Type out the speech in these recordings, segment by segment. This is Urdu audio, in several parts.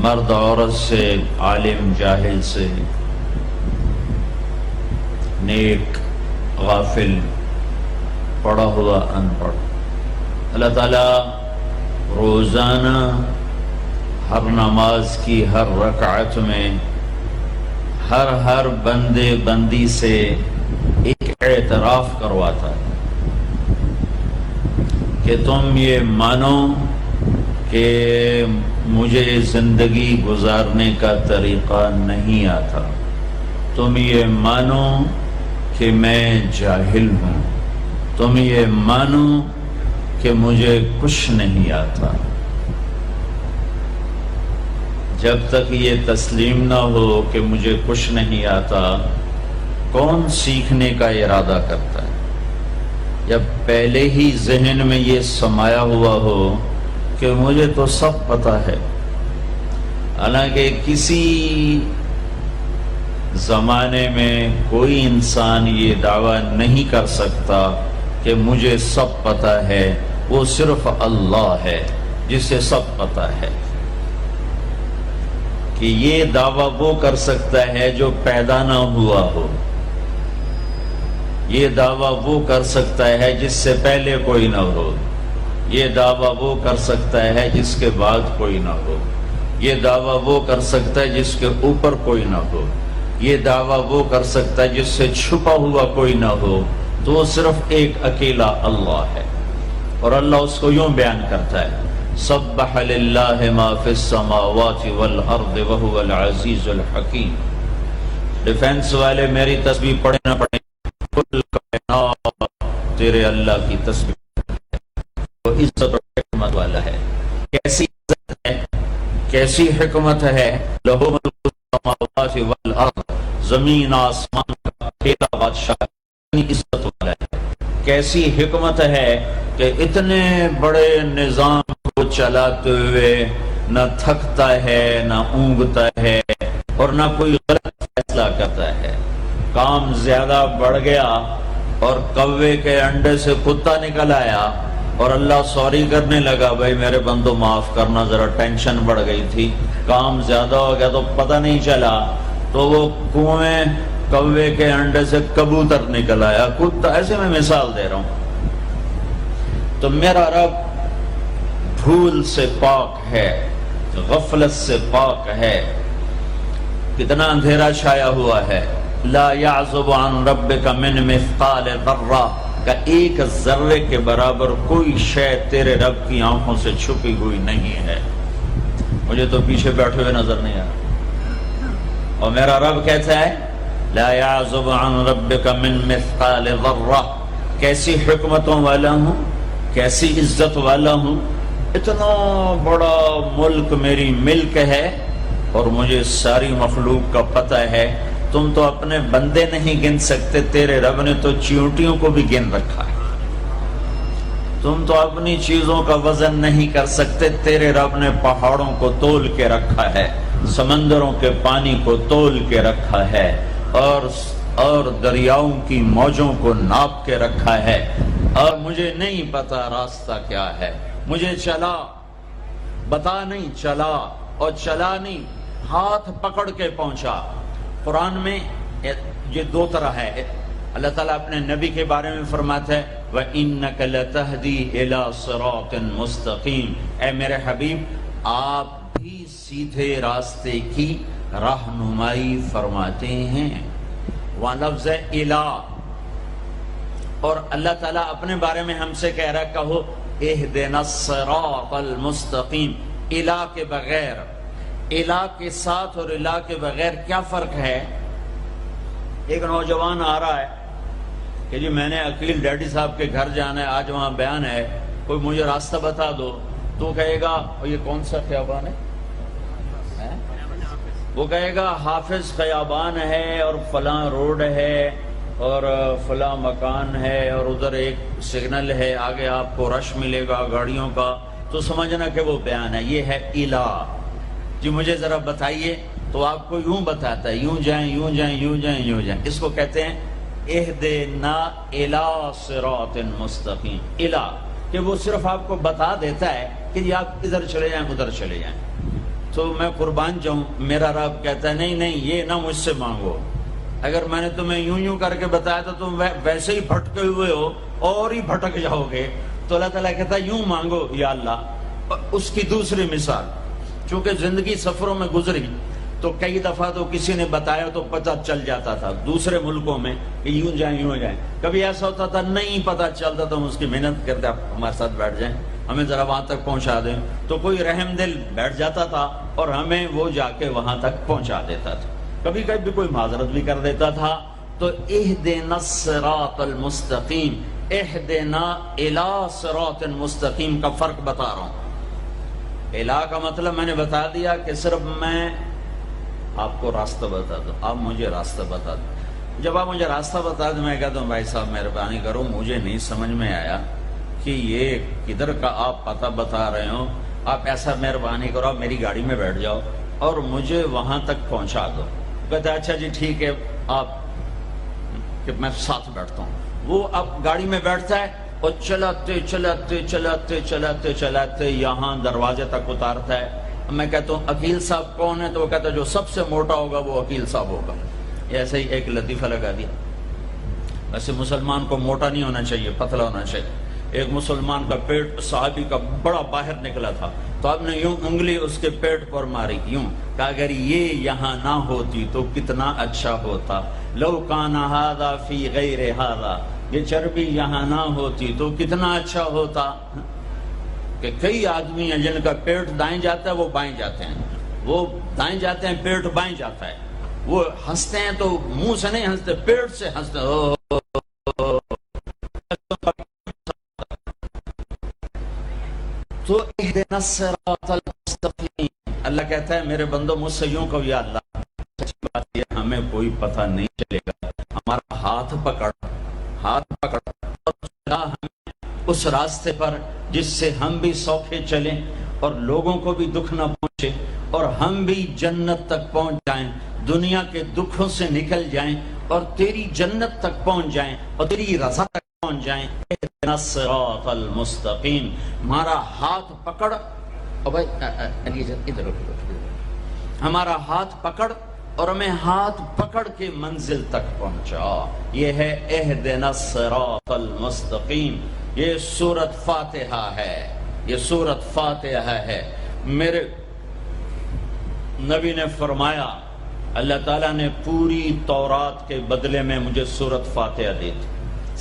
مرد عورت سے، عالم جاہل سے، نیک غافل، پڑھا ہوا ان پڑھ، اللہ تعالیٰ روزانہ ہر نماز کی ہر رکعت میں ہر بندے بندی سے ایک اعتراف کرواتا ہے کہ تم یہ مانو کہ مجھے زندگی گزارنے کا طریقہ نہیں آتا، تم یہ مانو کہ میں جاہل ہوں، تم یہ مانو کہ مجھے کچھ نہیں آتا۔ جب تک یہ تسلیم نہ ہو کہ مجھے کچھ نہیں آتا، کون سیکھنے کا ارادہ کرتا ہے؟ جب پہلے ہی ذہن میں یہ سمایا ہوا ہو کہ مجھے تو سب پتہ ہے، حالانکہ کسی زمانے میں کوئی انسان یہ دعویٰ نہیں کر سکتا کہ مجھے سب پتہ ہے، وہ صرف اللہ ہے جسے سب پتہ ہے۔ کہ یہ دعویٰ وہ کر سکتا ہے جو پیدا نہ ہوا ہو، یہ دعویٰ وہ کر سکتا ہے جس سے پہلے کوئی نہ ہو، یہ دعویٰ وہ کر سکتا ہے جس کے بعد کوئی نہ ہو، یہ دعویٰ وہ کر سکتا ہے جس کے اوپر کوئی نہ ہو، یہ دعویٰ وہ کر سکتا ہے جس سے چھپا ہوا کوئی نہ ہو، تو وہ صرف ایک اکیلا اللہ ہے۔ اور اللہ اس کو یوں بیان کرتا ہے، سبح للہ ما فی السماوات والارض وہو العزیز الحکیم۔ ڈیفنس والے میری تسبیح پڑھے نہ پڑھیں، کل کائنات تیرے اللہ کی تسبیح، وہ عزت اور حکمت والا ہے۔ کیسی عزت ہے، کیسی حکمت ہے، لہو ملک السماوات والارض، زمین آسمان کا اکیلا بادشاہ، اتنی عزت والا ہے۔ کیسی حکمت ہے کہ اتنے بڑے نظام کو چلاتے ہوئے نہ تھکتا ہے، نہ اونگتا ہے، اور نہ کوئی غلط فیصلہ کرتا ہے۔ کام زیادہ بڑھ گیا اور کوے کے انڈے سے کتا نکل آیا اور اللہ سوری کرنے لگا، بھائی میرے بندو معاف کرنا، ذرا ٹینشن بڑھ گئی تھی، کام زیادہ ہو گیا تو پتہ نہیں چلا، تو وہ کنویں کوے کے انڈے سے کبوتر نکل آیا، کتا، ایسے میں مثال دے رہا ہوں۔ تو میرا رب بھول سے پاک ہے، غفلت سے پاک ہے۔ کتنا اندھیرا چھایا ہوا ہے، لا يعزب عن ربک من مثقال ذرہ، کا ایک ذرے کے برابر کوئی شے تیرے رب کی آنکھوں سے چھپی ہوئی نہیں ہے۔ مجھے تو پیچھے بیٹھے ہوئے نظر نہیں آ رہا، اور میرا رب کہتا ہے لا يعزب عن ربک من مثقال ذرہ، کیسی حکمتوں والا ہوں، کیسی عزت والا ہوں، اتنا بڑا ملک میری ملک ہے اور مجھے ساری مخلوق کا پتہ ہے۔ تم تو اپنے بندے نہیں گن سکتے، تیرے رب نے تو چیونٹیوں کو بھی گن رکھا ہے۔ تم تو اپنی چیزوں کا وزن نہیں کر سکتے، تیرے رب نے پہاڑوں کو تول کے رکھا ہے، سمندروں کے پانی کو تول کے رکھا ہے، اور دریاؤں کی موجوں کو ناپ کے رکھا ہے۔ اور مجھے نہیں پتا راستہ کیا ہے، مجھے چلا بتا نہیں، چلا اور چلا نہیں، ہاتھ پکڑ کے پہنچا۔ قرآن میں یہ دو طرح ہے، اللہ تعالیٰ اپنے نبی کے بارے میں فرماتا ہے وَإِنَّكَ لَتَهْدِي إِلَىٰ صِرَاطٍ مُسْتَقِيمٍ، اے میرے حبیب آپ بھی سیدھے راستے کی رہنمائی فرماتے ہیں۔ وہاں لفظ ہے الہ، اور اللہ تعالیٰ اپنے بارے میں ہم سے کہہ رہا ہے کہو اہدنا الصراط المستقیم۔ الہ کے بغیر، الہ کے ساتھ اور الہ کے بغیر کیا فرق ہے؟ ایک نوجوان آ رہا ہے کہ جی میں نے عقیل ڈیڈی صاحب کے گھر جانا ہے، آج وہاں بیان ہے، کوئی مجھے راستہ بتا دو، تو کہے گا یہ کون سا خیابان ہے؟ وہ کہے گا حافظ خیابان ہے اور فلاں روڈ ہے اور فلاں مکان ہے اور ادھر ایک سگنل ہے، آگے آپ کو رش ملے گا گاڑیوں کا، تو سمجھنا کہ وہ بیان ہے۔ یہ ہے الہ۔ جی مجھے ذرا بتائیے، تو آپ کو یوں بتاتا ہے، یوں جائیں یوں جائیں یوں جائیں یوں جائیں۔ اس کو کہتے ہیں اہدنا الی صراط مستقیم۔ الہ کہ وہ صرف آپ کو بتا دیتا ہے کہ جی آپ ادھر چلے جائیں ادھر چلے جائیں۔ تو میں قربان جاؤں، میرا رب کہتا ہے نہیں نہیں یہ نہ مجھ سے مانگو، اگر میں نے تمہیں یوں یوں کر کے بتایا تو تم ویسے ہی بھٹکے ہوئے ہو اور ہی بھٹک جاؤ گے، تو اللہ تعالیٰ کہتا ہے یوں مانگو یا اللہ۔ اس کی دوسری مثال، چونکہ زندگی سفروں میں گزری تو کئی دفعہ تو کسی نے بتایا تو پتہ چل جاتا تھا دوسرے ملکوں میں کہ یوں جائیں یوں جائیں، کبھی ایسا ہوتا تھا نہیں پتہ چلتا تو ہم اس کی محنت کرتے آپ ہمارے ساتھ بیٹھ جائیں، ہمیں ذرا وہاں تک پہنچا دیں، تو کوئی رحم دل بیٹھ جاتا تھا اور ہمیں وہ جا کے وہاں تک پہنچا دیتا تھا، کبھی کبھی کوئی معذرت بھی کر دیتا تھا۔ تو اہدنا الصراط المستقیم، اہدنا الی صراط مستقیم کا فرق بتا رہا ہوں۔ الہ کا مطلب میں نے بتا دیا کہ صرف میں آپ کو راستہ بتا دوں، آپ مجھے راستہ بتا دیں۔ جب آپ مجھے راستہ بتا دیں میں کہتا ہوں بھائی صاحب مہربانی کرو مجھے نہیں سمجھ میں آیا کہ یہ کدھر کا آپ پتہ بتا رہے ہو، آپ ایسا مہربانی کرو آپ میری گاڑی میں بیٹھ جاؤ اور مجھے وہاں تک پہنچا دو۔ کہتا ہے اچھا جی ٹھیک ہے آپ، کہ میں ساتھ بیٹھتا ہوں۔ وہ اب گاڑی میں بیٹھتا ہے اور چلاتے چلاتے چلاتے چلاتے چلاتے یہاں دروازے تک اتارتا ہے۔ میں کہتا ہوں عقیل صاحب کون ہے؟ تو وہ کہتا ہے جو سب سے موٹا ہوگا وہ عقیل صاحب ہوگا۔ ایسے ہی ایک لطیفہ لگا دیا۔ ویسے مسلمان کو موٹا نہیں ہونا چاہیے، پتلا ہونا چاہیے۔ ایک مسلمان کا پیٹ صحابی کا بڑا باہر نکلا تھا، تو آپ نے یوں انگلی اس کے پیٹ پر ماری، یوں کہ اگر یہ یہاں نہ ہوتی تو کتنا اچھا ہوتا، لو کان ھذا فی غیر ھذا، یہ چربی یہاں نہ ہوتی تو کتنا اچھا ہوتا۔ کہ کئی آدمی ہیں جن کا پیٹ دائیں جاتا ہے وہ بائیں جاتے ہیں، وہ دائیں جاتے ہیں پیٹ بائیں جاتا ہے، وہ ہنستے ہیں تو منہ سے نہیں ہنستے پیٹ سے ہنستے ہیں۔ تو اہدنا الصراط المستقیم، اللہ کہتا ہے میرے بندو مجھ سے یوں کہو یا اللہ سچی بات یہ ہمیں کوئی پتہ نہیں چلے گا، ہمارا ہاتھ پکڑ اور چلا ہمیں اس راستے پر جس سے ہم بھی سوکھے چلیں اور لوگوں کو بھی دکھ نہ پہنچے اور ہم بھی جنت تک پہنچ جائیں، دنیا کے دکھوں سے نکل جائیں اور تیری جنت تک پہنچ جائیں اور تیری رضا تک پہنچ جائیں۔ اہدنا الصراط المستقیم، ہمارا ہاتھ پکڑ، ہمارا ہاتھ پکڑ اور ہمیں ہاتھ پکڑ کے منزل تک پہنچا۔ یہ ہے اہدنا الصراط المستقیم، یہ سورۃ فاتحہ ہے، یہ سورۃ فاتحہ ہے۔ میرے نبی نے فرمایا اللہ تعالیٰ نے پوری تورات کے بدلے میں مجھے سورۃ فاتحہ دی تھی،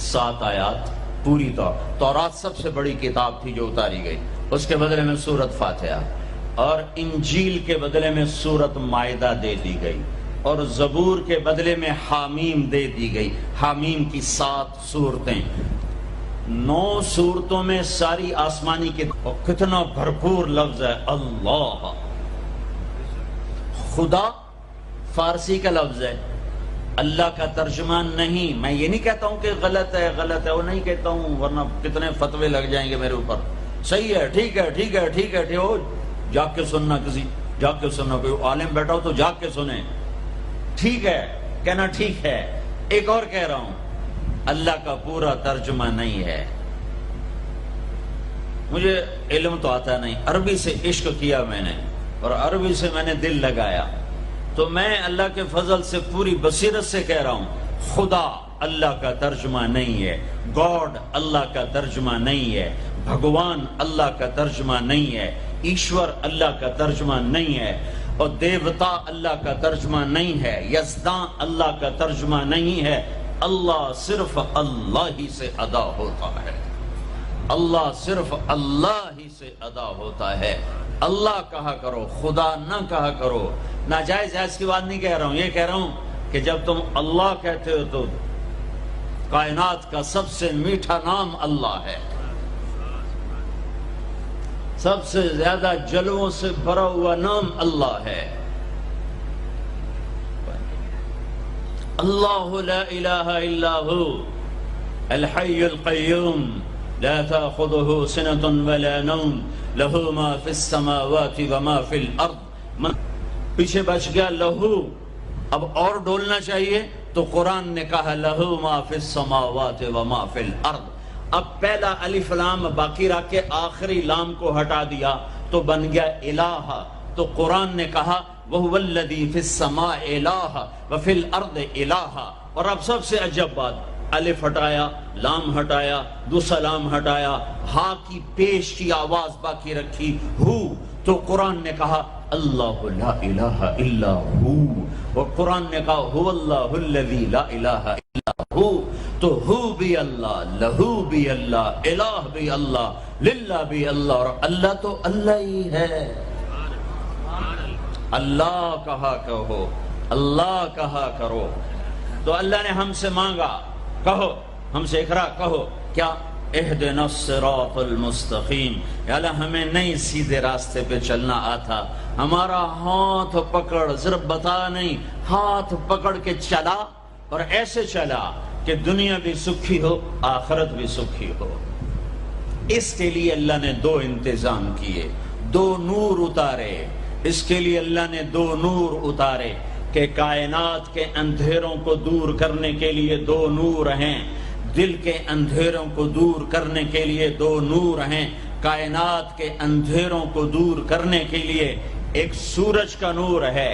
7 آیات پوری تورات سب سے بڑی کتاب تھی جو اتاری گئی، اس کے بدلے میں سورۃ فاتحہ، اور انجیل کے بدلے میں سورۃ مائدہ دے دی گئی، اور زبور کے بدلے میں حامیم دے دی گئی۔ حامیم کی 7 صورتیں، 9 صورتوں میں ساری آسمانی کی، اور کتنا بھرپور لفظ ہے اللہ، خدا فارسی کا لفظ ہے، اللہ کا ترجمہ نہیں۔ میں یہ نہیں کہتا ہوں کہ غلط ہے غلط ہے، وہ نہیں کہتا ہوں ورنہ کتنے فتوے لگ جائیں گے میرے اوپر۔ صحیح ہے، ٹھیک ہے ٹھیک ہے ٹھیک ہے ٹھیک ہو، جاگ کے سننا، کسی جاگ کے سننا، کوئی عالم بیٹھا ہو تو جاگ کے سنیں، ٹھیک ہے کہنا ٹھیک ہے۔ ایک اور کہہ رہا ہوں اللہ کا پورا ترجمہ نہیں ہے۔ مجھے علم تو آتا نہیں، عربی سے عشق کیا میں نے اور عربی سے میں نے دل لگایا، تو میں اللہ کے فضل سے پوری بصیرت سے کہہ رہا ہوں خدا اللہ کا ترجمہ نہیں ہے، گاڈ اللہ کا ترجمہ نہیں ہے، بھگوان اللہ کا ترجمہ نہیں ہے، ایشور اللہ کا ترجمہ نہیں ہے، اور دیوتا اللہ کا ترجمہ نہیں ہے، یزداں اللہ کا ترجمہ نہیں ہے۔ اللہ صرف اللہ ہی سے ادا ہوتا ہے، اللہ صرف اللہ ہی سے ادا ہوتا ہے۔ اللہ کہا کرو، خدا نہ کہا کرو۔ ناجائز جائز کی بات نہیں کہہ رہا ہوں، یہ کہہ رہا ہوں کہ جب تم اللہ کہتے ہو تو کائنات کا سب سے میٹھا نام اللہ ہے، سب سے زیادہ جلووں سے بھرا ہوا نام اللہ ہے۔ اللہ لا الہ الا ہو الحی القیوم لا تأخذه سنة ولا نوم له ما في السماوات وما في الارض۔ پیچھے بچ گیا لہو، اب اور ڈولنا چاہیے تو قرآن نے کہا لہو ما فی السماوات وما فی الارض۔ اب پہلا الف لام باقی رکھ کے آخری لام کو ہٹا دیا تو بن گیا الہ، تو قرآن نے کہا وَهُوَ الَّذِي فِي السَّمَاءِ إِلَٰهٌ وَفِي الْأَرْضِ إِلَٰهٌ۔ اور اب سب سے عجب بات، الف ہٹایا، لام ہٹایا، دوسرا لام ہٹایا، ہا کی پیش کی آواز باقی رکھی، ہو، تو قرآن نے کہا اللہ لا الہ الا ہو، اور قرآن نے کہا هو اللہ الذی لا الہ الا ہو، تو ہو بھی اللہ، لہو بھی اللہ، الہ بھی اللہ، للہ بھی اللہ، اور اللہ تو اللہ ہی ہے۔ اللہ کہا کہو، اللہ کہا کرو۔ تو اللہ نے ہم سے مانگا، کہو، ہم سے اقرا کہو کیا؟ اہدنا الصراط المستقیم، یا اللہ ہمیں نہیں سیدھے راستے پہ چلنا آتا، ہمارا ہاتھ پکڑ، صرف بتا نہیں، ہاتھ پکڑ کے چلا، اور ایسے چلا کہ دنیا بھی سکھی ہو، آخرت بھی سکھی ہو۔ اس کے لیے اللہ نے دو انتظام کیے، دو نور اتارے، اس کے لیے اللہ نے دو نور اتارے کہ کائنات کے اندھیروں کو دور کرنے کے لیے دو نور ہیں، دل کے اندھیروں کو دور کرنے کے لیے دو نور ہیں، کائنات کے اندھیروں کو دور کرنے کے لیے ایک سورج کا نور ہے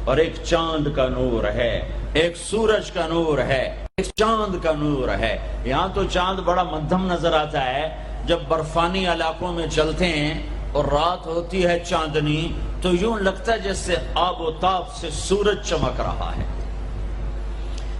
اور ایک چاند کا نور ہے، ایک سورج کا نور ہے، ایک چاند کا نور ہے۔ یہاں تو چاند بڑا مدھم نظر آتا ہے، جب برفانی علاقوں میں چلتے ہیں اور رات ہوتی ہے چاندنی تو یوں لگتا ہے جیسے آب و تاب سے سورج چمک رہا ہے۔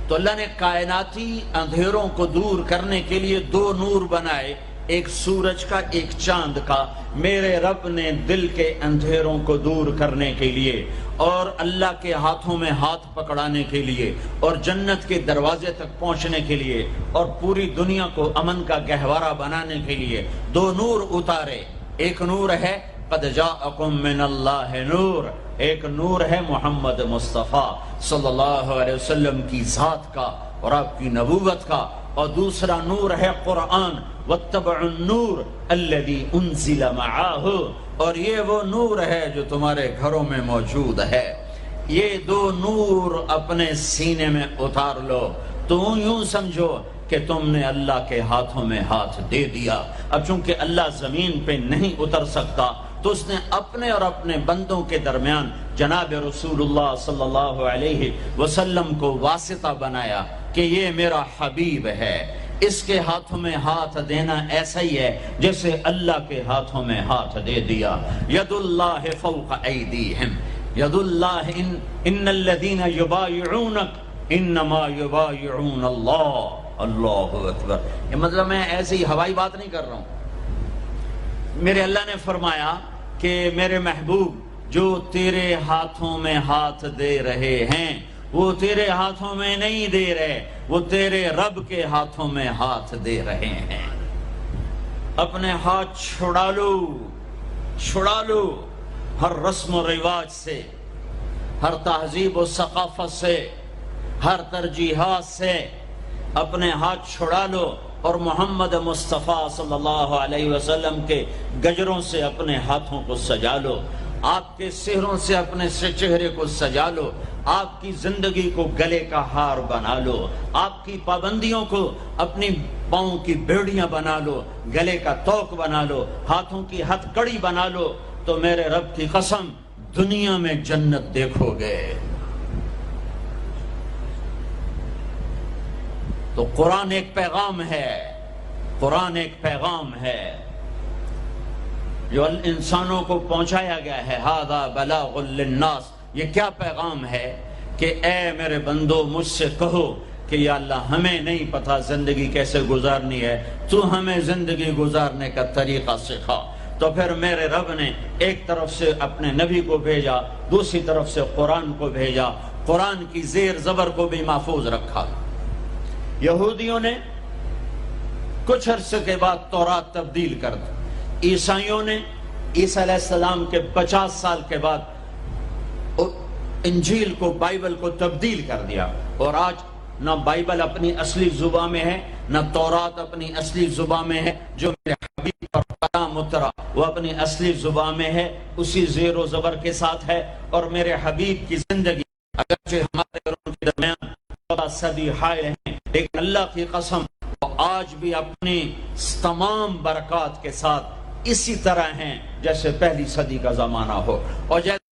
تو اللہ نے کائناتی اندھیروں کو دور کرنے کے لیے دو نور بنائے، ایک سورج کا، ایک چاند کا۔ میرے رب نے دل کے اندھیروں کو دور کرنے کے لیے اور اللہ کے ہاتھوں میں ہاتھ پکڑانے کے لیے اور جنت کے دروازے تک پہنچنے کے لیے اور پوری دنیا کو امن کا گہوارہ بنانے کے لیے دو نور اتارے۔ ایک نور ہے قد جاءکم من اللہ نور، ایک نور ہے محمد مصطفیٰ صلی اللہ علیہ وسلم کی ذات کا اور آپ کی نبوت کا، اور دوسرا نور ہے قرآن، واتبعوا النور الذی انزل معاہ، اور یہ وہ نور ہے جو تمہارے گھروں میں موجود ہے۔ یہ دو نور اپنے سینے میں اتار لو تو یوں سمجھو کہ تم نے اللہ کے ہاتھوں میں ہاتھ دے دیا۔ اب چونکہ اللہ زمین پہ نہیں اتر سکتا تو اس نے اپنے اور اپنے بندوں کے درمیان جناب رسول اللہ صلی اللہ علیہ وسلم کو واسطہ بنایا کہ یہ میرا حبیب ہے، اس کے ہاتھوں میں ہاتھ دینا ایسا ہی ہے جیسے اللہ کے ہاتھوں میں ہاتھ دے دیا۔ ید اللہ فوق ایدیہم، ید اللہ ان الذین یبایعونک انما یبایعون اللہ۔ اللہ اکبر۔ یہ مطلب میں ایسے ہی ہوائی بات نہیں کر رہا ہوں، میرے اللہ نے فرمایا کہ میرے محبوب جو تیرے ہاتھوں میں ہاتھ دے رہے ہیں وہ تیرے ہاتھوں میں نہیں دے رہے، وہ تیرے رب کے ہاتھوں میں ہاتھ دے رہے ہیں۔ اپنے ہاتھ چھڑا لو، چھڑا لو ہر رسم و رواج سے، ہر تہذیب و ثقافت سے، ہر ترجیحات سے اپنے ہاتھ چھڑا لو اور محمد مصطفیٰ صلی اللہ علیہ وسلم کے گجروں سے اپنے ہاتھوں کو سجا لو، آپ کے سہروں سے اپنے چہرے کو سجا لو، آپ کی زندگی کو گلے کا ہار بنا لو، آپ کی پابندیوں کو اپنی پاؤں کی بیڑیاں بنا لو، گلے کا توق بنا لو، ہاتھوں کی ہتھ کڑی بنا لو، تو میرے رب کی قسم دنیا میں جنت دیکھو گے۔ تو قرآن ایک پیغام ہے، قرآن ایک پیغام ہے جو انسانوں کو پہنچایا گیا ہے۔ ھذا بلاغ للناس، یہ کیا پیغام ہے کہ اے میرے بندو مجھ سے کہو کہ یا اللہ ہمیں نہیں پتا زندگی کیسے گزارنی ہے، تو ہمیں زندگی گزارنے کا طریقہ سکھا۔ تو پھر میرے رب نے ایک طرف سے اپنے نبی کو بھیجا، دوسری طرف سے قرآن کو بھیجا، قرآن کی زیر زبر کو بھی محفوظ رکھا۔ یہودیوں نے کچھ عرصے کے بعد تورات تبدیل کر دی، عیسائیوں نے عیسیٰ علیہ السلام کے 50 سال کے بعد انجیل کو، بائبل کو تبدیل کر دیا، اور آج نہ بائبل اپنی اصلی زبان میں ہے، نہ تورات اپنی اصلی زبان میں ہے، جو میرے حبیب پر کلام اترا وہ اپنی اصلی زبان میں ہے، اسی زیر و زبر کے ساتھ ہے۔ اور میرے حبیب کی زندگی اگرچہ ہمارے اور ان کے درمیان 14 صدی حائل ہیں، لیکن اللہ کی قسم وہ آج بھی اپنی تمام برکات کے ساتھ اسی طرح ہیں جیسے پہلی صدی کا زمانہ ہو، اور جیسے